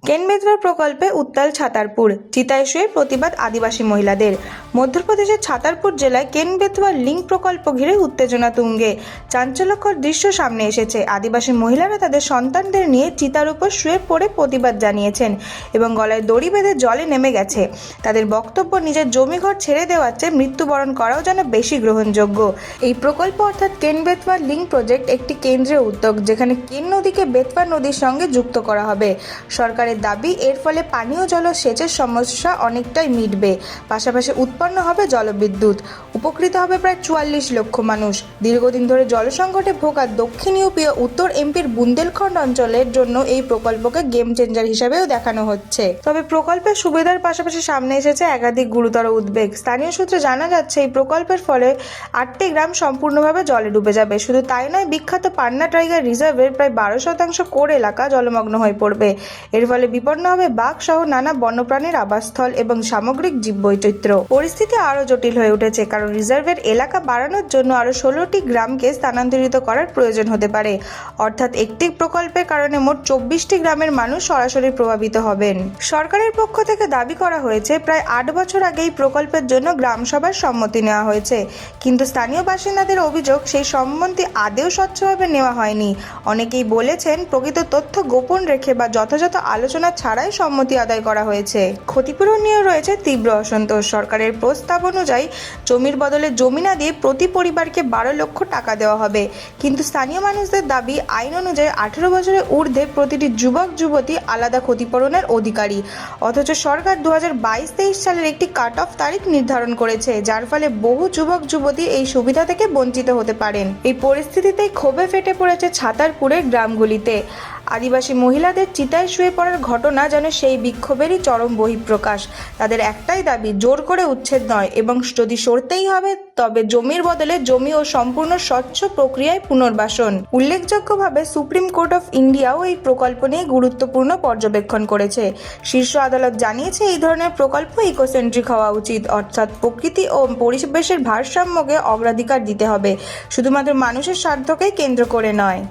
কেন বেতওয়া প্রকল্পে উত্তাল ছাতারপুর, চিতায় শুয়ে প্রতিবাদ আদিবাসী মহিলাদের। মধ্যপ্রদেশের ছাতারপুর জেলায় কেন বেতওয়া লিঙ্ক প্রকল্প ঘিরে উত্তেজনা তুঙ্গে। চাঞ্চল্যকর দৃশ্য সামনে এসেছে। আদিবাসী মহিলারা তাদের সন্তানদের নিয়ে চিতার উপর শুয়ে পড়ে প্রতিবাদ জানিয়েছেন এবং গলায় দড়ি বেঁধে জলে নেমে গেছে। তাদের বক্তব্য, নিজের জমিঘর ছেড়ে দেওয়ার চেয়ে মৃত্যুবরণ করাও যেন বেশি গ্রহণযোগ্য। এই প্রকল্প অর্থাৎ কেন বেতওয়া লিঙ্ক প্রজেক্ট একটি কেন্দ্রীয় উদ্যোগ, যেখানে কেন নদীকে বেতওয়া নদীর সঙ্গে যুক্ত করা হবে। সরকারের দাবি, এর ফলে পানীয় জল ও সেচের সমস্যা অনেকটাই মিটবে, পাশাপাশি উৎপন্ন হবে জলবিদ্যুৎ। উপকৃত হবে প্রায় 44 লক্ষ মানুষ। দীর্ঘদিন ধরে জলসংকটে ভোগা দক্ষিণ ইউপি ও উত্তর এমপির বুন্দেলখণ্ড অঞ্চলের জন্য এই প্রকল্পকে গেম চেঞ্জার হিসেবেও দেখানো হচ্ছে। তবে প্রকল্পের সুবিধার পাশাপাশি সামনে এসেছে একাধিক গুরুতর উদ্বেগ। স্থানীয় সূত্রে জানা যাচ্ছে, এই প্রকল্পের ফলে 8টি গ্রাম সম্পূর্ণভাবে জলে ডুবে যাবে। শুধু তাই নয়, বিখ্যাত পান্না টাইগার রিজার্ভের প্রায় 12% কোর এলাকা জলমগ্ন হয়ে পড়বে। এর ফলে বিপন্ন হবে বাঘ সহ নানা বন্যপ্রাণীর আবাসস্থল এবং সামগ্রিক জীববৈচিত্র্য। পরিস্থিতি আরও জটিল হয়ে উঠেছে, কারণ রিজার্ভের এলাকা বাড়ানোর জন্য আরও 16টি গ্রামকে স্থানান্তরিত করার প্রয়োজন হতে পারে। অর্থাৎ একটি প্রকল্পের কারণে মোট 24টি গ্রামের মানুষ সরাসরি প্রভাবিত হবেন। সরকারের পক্ষ থেকে দাবি করা হয়েছে, প্রায় 8 বছর আগে এই প্রকল্পের জন্য গ্রামসভার সম্মতি নেওয়া হয়েছে, কিন্তু স্থানীয় বাসিন্দাদের অভিযোগ, সেই সম্মতি আদৌ স্বচ্ছভাবে নেওয়া হয়নি। অনেকেই বলেছেন, প্রকৃত তথ্য গোপন রেখে বা যথাযথ আলোচনা ছাড়াই সম্মতি আদায় করা হয়েছে। ক্ষতিপূরণ নিয়ে রয়েছে তীব্র অসন্তোষ। সরকারের প্রস্তাব অনুযায়ী জমির বদলে জমি না দিয়ে প্রতি পরিবারকে 12 লক্ষ টাকা দেওয়া হবে, কিন্তু স্থানীয় মানুষদের দাবি, আইন অনুযায়ী 18 বছরের ঊর্ধ্বে প্রতিটি যুবক যুবতী আলাদা ক্ষতিপূরণের অধিকারী। অথচ সরকার 2022-23 সালের একটি কাট অফ তারিখ নির্ধারণ করেছে, যার ফলে বহু যুবক যুবতী এই সুবিধা থেকে বঞ্চিত হতে পারেন। এই পরিস্থিতিতেই ক্ষোভে ফেটে পড়েছে ছাতারপুরের গ্রামগুলিতে। আদিবাসী মহিলাদের চিতায় শুয়ে পড়ার ঘটনা যেন সেই বিক্ষোভেরই চরম বহিঃপ্রকাশ। তাদের একটাই দাবি, জোর করে উচ্ছেদ নয়, এবং যদি সরতেই হবে তবে জমির বদলে জমি ও সম্পূর্ণ স্বচ্ছ প্রক্রিয়ায় পুনর্বাসন। উল্লেখযোগ্যভাবে সুপ্রিম কোর্ট অফ ইন্ডিয়াও এই প্রকল্প নিয়ে গুরুত্বপূর্ণ পর্যবেক্ষণ করেছে। শীর্ষ আদালত জানিয়েছে, এই ধরনের প্রকল্প ইকোসেন্ট্রিক হওয়া উচিত, অর্থাৎ প্রকৃতি ও পরিবেশের ভারসাম্যকে অগ্রাধিকার দিতে হবে, শুধুমাত্র মানুষের স্বার্থকেই কেন্দ্র করে নয়।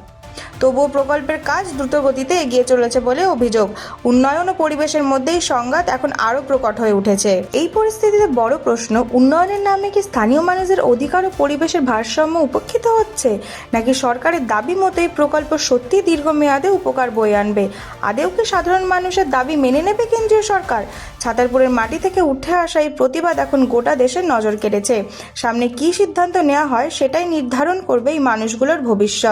তবুও প্রকল্পের কাজ দ্রুত গতিতে এগিয়ে চলেছে বলে অভিযোগ। উন্নয়ন ও পরিবেশের মধ্যেই সংঘাত এখন আরও প্রকট হয়ে উঠেছে। এই পরিস্থিতিতে বড় প্রশ্ন, উন্নয়নের নামে কি স্থানীয় মানুষের অধিকার ও পরিবেশের ভারসাম্য উপেক্ষিত হচ্ছে, নাকি সরকারের দাবি মতো এই প্রকল্প সত্যি দীর্ঘমেয়াদে উপকার বয়ে আনবে? আদেও কি সাধারণ মানুষের দাবি মেনে নেবে কেন্দ্রীয় সরকার? ছাতারপুরের মাটি থেকে উঠে আসা এই প্রতিবাদ এখন গোটা দেশের নজর কেড়েছে। সামনে কী সিদ্ধান্ত নেওয়া হয়, সেটাই নির্ধারণ করবে এই মানুষগুলোর ভবিষ্যৎ।